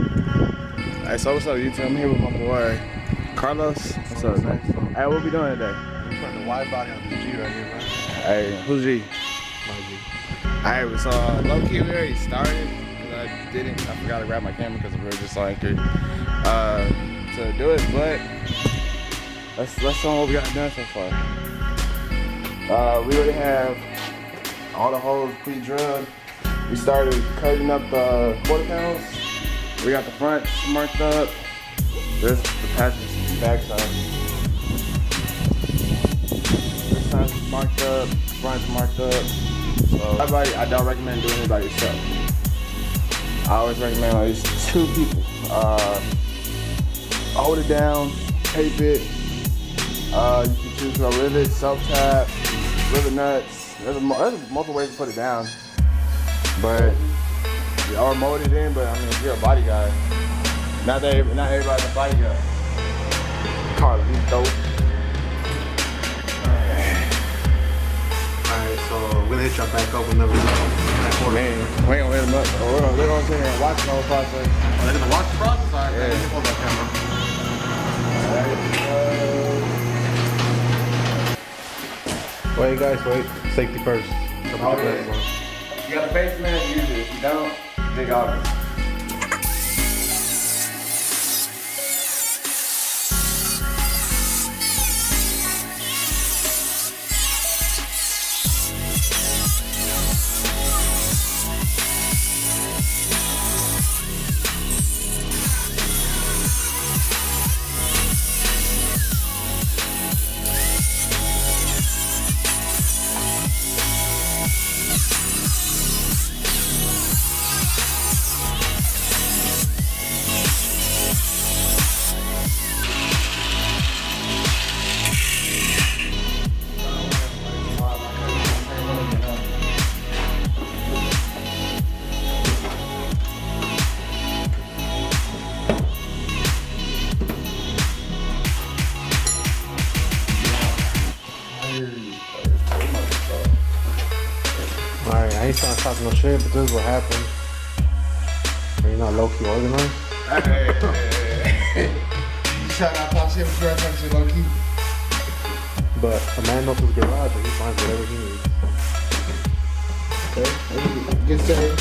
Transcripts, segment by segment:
Hey, so what's up, YouTube? I'm here with my boy Carlos. What's up, man? Hey, what we doing today? We're putting the wide body on this G right here, man. Hey, who's G? My G. Alright, so low-key we already started. I forgot to grab my camera because we were just on anchor to do it, but let's show what we got done so far. We already have all the holes pre-drilled. We started cutting up the quarter panels. We got the front marked up. There's the passenger backside. This side's marked up, front's marked up. So I don't recommend doing it by yourself. I always recommend at least 2 people. Hold it down, tape it. You can choose a rivet, self-tap, rivet nuts. There's multiple ways to put it down. But or mold it in, but I mean, if you're a body guy, not everybody's a body guy. Carlos, he's dope. Alright, so we're gonna hit y'all back up whenever we go. Man, we ain't gonna hit him up. We're gonna sit here and watch the whole process. Oh, they're gonna watch the process? Alright, yeah. let me hold that camera. Wait, guys, wait. Safety first. Okay. You got a face mask, use it. If you don't, dig off it. Alright, I ain't trying to talk no shit, but this is what happened. Are you not low-key organized? Hey. You trying not to talk shit, but you're talking shit low key. But a man knows his garage and he finds whatever he needs. Okay, get started.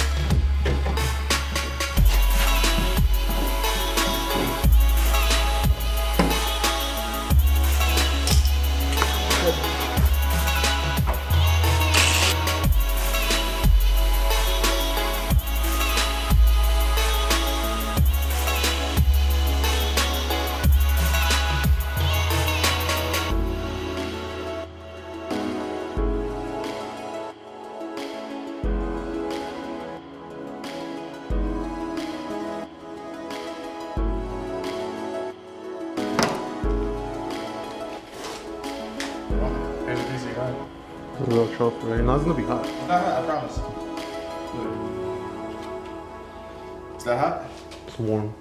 It's a little trophy right now. It's gonna be hot. It's not hot, I promise. Is that hot? It's warm.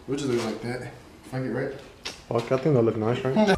We'll just leave it like that. If I get right. Fuck, I think that'll look nice, right?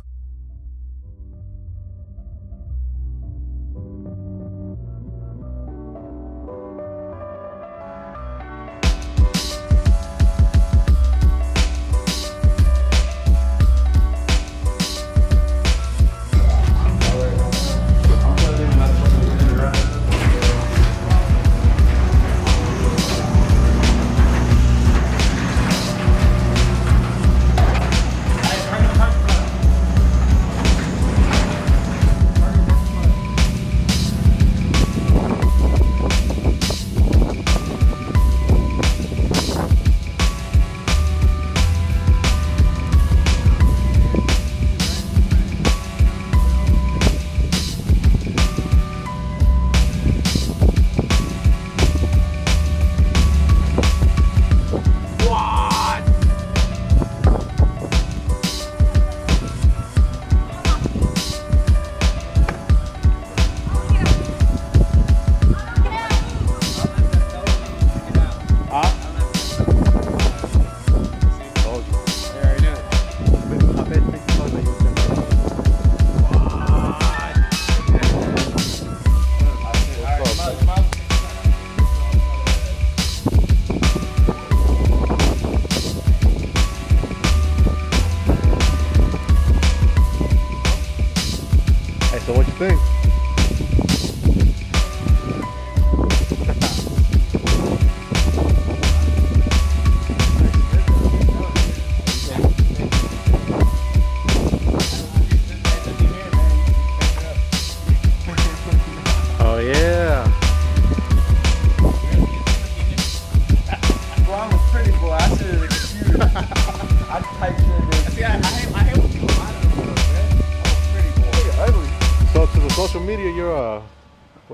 you're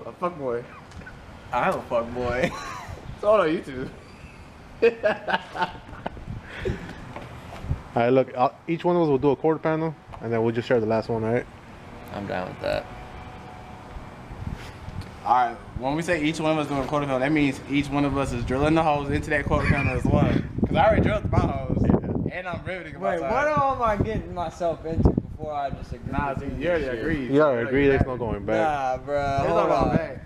A fuck boy. I'm a fuck boy. It's all on YouTube. Alright, look, each one of us will do a quarter panel, and then we'll just share the last one, right? I'm down with that. Alright, when we say each one of us doing a quarter panel, that means each one of us is drilling the holes into that quarter panel as well. Because I already drilled my holes. Yeah. And I'm riveting my Wait, side. what am I getting myself into before I just agree? Nah, see, you already agreed. You already agree, there's no going back. Nah, bro. There's Hold no on. going back.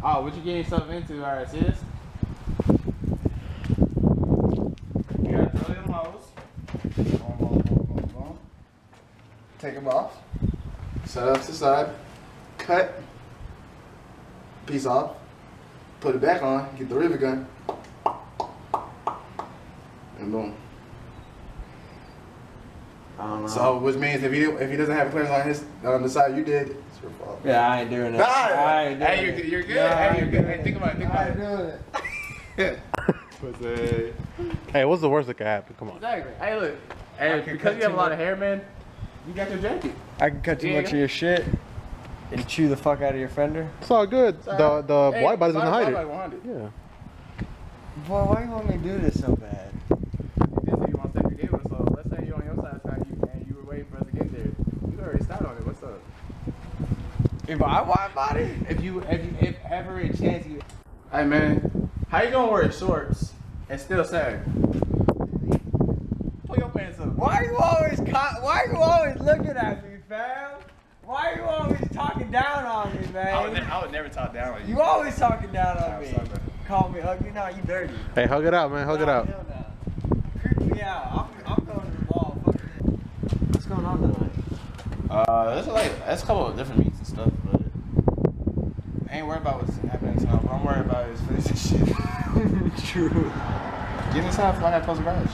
Oh, what you getting yourself into? Alright, see this? You gotta drill them holes. Boom, boom, boom, boom, boom. Take them off. Set up to the side. Cut. Piece off. Put it back on. Get the rivet gun. And boom. I don't know. So, which means if he doesn't have clearance on the side you did, it's your fault. Yeah, I ain't doing it. Nah, I ain't doing hey, it. you're good. Nah, I Hey, you're ain't good. doing Hey, think about it. Think I about ain't it. doing it. Pussy. Hey, what's the worst that could happen? Come on. Exactly. Hey, look. Hey, because you have a lot of hair, man, you got your jacket. I can cut too Yeah. much of your shit and chew the fuck out of your fender. It's all good. The Hey, white body's gonna hide it. Like 100. Yeah. Boy, why you want me to do this so bad? You did say you want to take your game, so let's say you're on your side and you were waiting for us to get there. You already started on it. What's up? If I wide body? If ever a chance you. Hey man, how you gonna wear shorts and still sag? Pull your pants up. Why you always looking at me, fam? Why you always talking down on me, man? I would never talk down on you. You always talking down on I'm me. sorry, man. Call me ugly, now you dirty. Hey, hug it out, man. Hug it Nah, out. hell no. Creep me out. I'm going to the ball. Fuck it. What's going on tonight? That's a couple of different meats and stuff, but I ain't worried about what's happening tonight. What I'm worried about is finishing shit. True. Get inside before I gotta close the garage.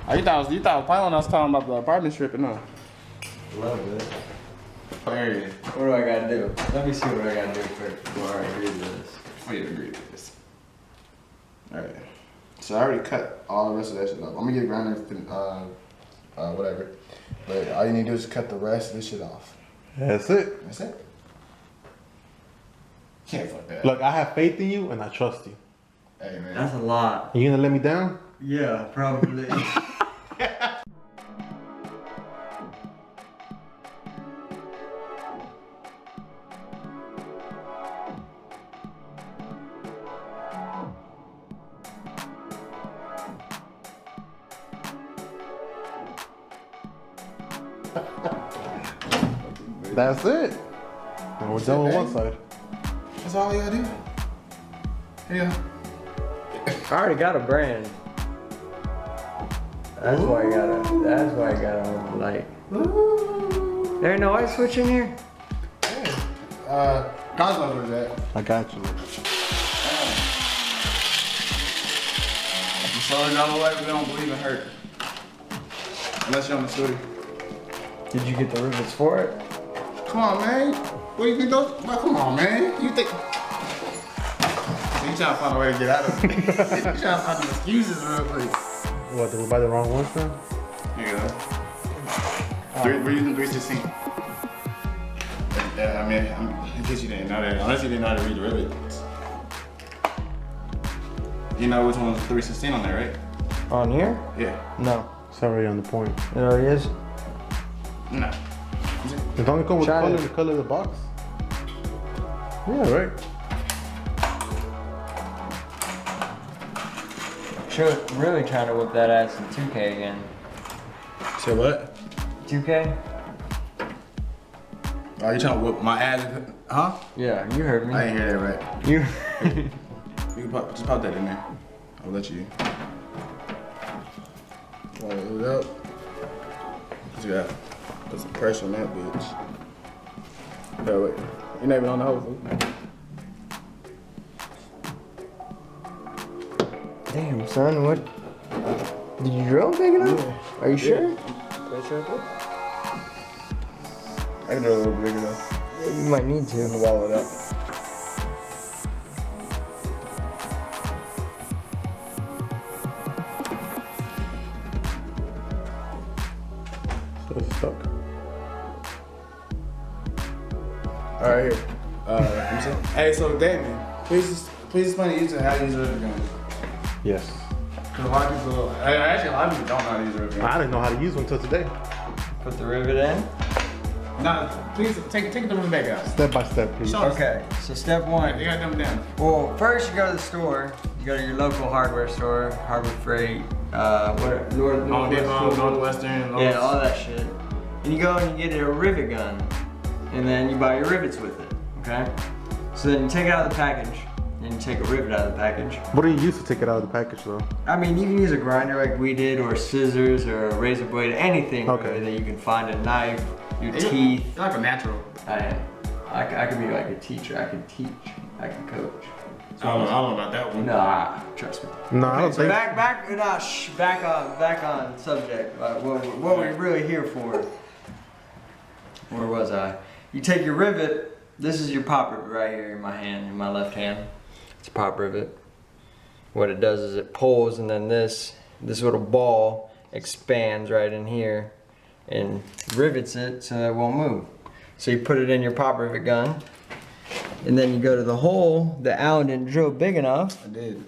Oh, you thought I was planning on us talking about the apartment stripping, huh? Love it. Area. What do I gotta do? Let me see what I gotta do first before I agree to this. Before you agree to this. Alright. So I already cut all the rest of that shit up. I'm gonna get a grinder and whatever. But all you need to do is cut the rest of this shit off. That's it. That's it. Can't fuck that. Look, I have faith in you and I trust you. Hey man. That's a lot. You gonna let me down? Yeah, probably. That's it. And we're done with one side. That's all you gotta do. Yeah. I already got a brand. That's why I got on light. There ain't no light switch in here? Cosmos was that. I got you. You saw it all the way, we don't believe in hurt. Unless you're on the studio. Did you get the rivets for it? Come on, man. What do you think those? Well, come on, man. You think? You trying to find a way to get out of it. You trying to find some excuses real quick. What, did we buy the wrong ones then? Here you go. We're using 316. I mean, in case you didn't know that, unless you didn't know how to read the rivets. You know which one was 316 on there, right? On here? Yeah. No. It's already on the point. It already is? It No. only come with Shine it. the color of the box? Yeah, right. Really trying to whip that ass in 2K again. Say what? 2K? Oh, you trying to whip my ass? Huh? Yeah, you heard me. I didn't hear that right. You. You can just pop that in there. I'll let you. Roll it up. You got put some pressure on that bitch. No, wait. You're not even on the hose. Damn, son, what? Did you drill big enough? Yeah. Are you sure? I can do it a little bigger though. Yeah, you might need I'm to. gonna wall it up. So it's stuck. All right, here. Let me see. Hey, so Damien, please explain to you how to use a rivet gun. Yes. Cause a lot of people, actually a lot of people don't know how to use a rivet gun. I didn't know how to use one until today. Put the rivet in. Nah, please take the rivet back out. Step by step, please. Show us. Okay, so step one. You gotta dumb it down. Well, first you go to the store. You go to your local hardware store, Harbor Freight, Northwestern. yeah, all that shit. And you go and you get a rivet gun, and then you buy your rivets with it. Okay. So then you take it out of the package, and you take a rivet out of the package. What do you use to take it out of the package, though? I mean, you can use a grinder like we did, or scissors, or a razor blade, anything Okay. really that you can find. A knife, your teeth. You're like a natural. I could be like a teacher. I could teach. I could coach. I don't know about that one. Nah, trust me. No, I don't So think. back on subject. What we're really here for. Where was I? You take your rivet. This is your pop rivet right here in my hand, in my left hand. It's a pop rivet. What it does is it pulls, and then this little ball expands right in here, and rivets it so that it won't move. So you put it in your pop rivet gun, and then you go to the hole that Alan didn't drill big enough. I did.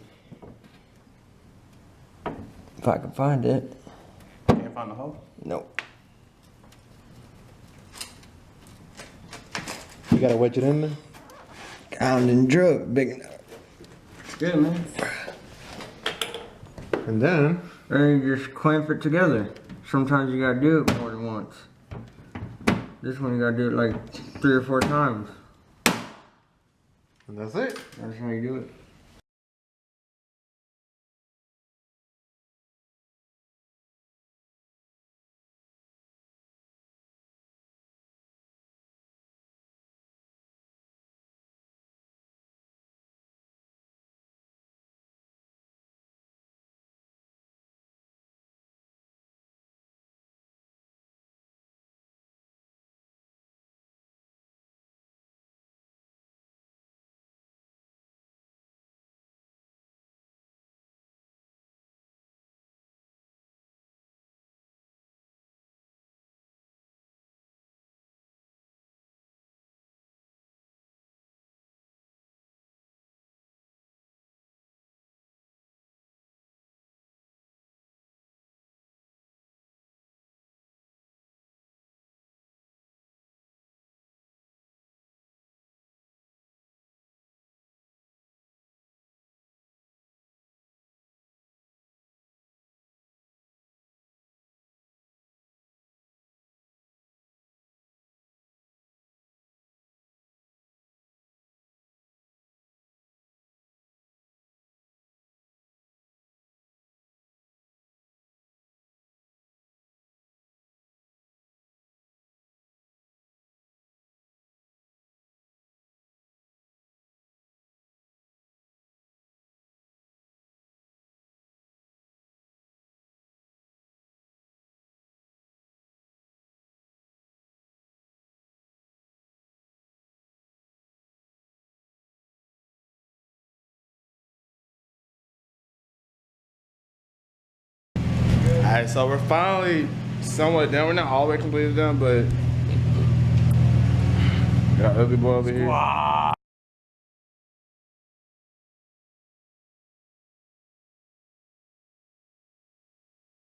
If I can find it. Can't find the hole. Nope. You gotta wedge it in there. Alan didn't drill it big enough. It's good, man. And then, And you just clamp it together. Sometimes you gotta do it more than once. This one you gotta do it like 3 or 4 times. and that's it. That's how you do it. Alright, so we're finally somewhat done. We're not all the way completely done, but got ugly boy over here. Wow.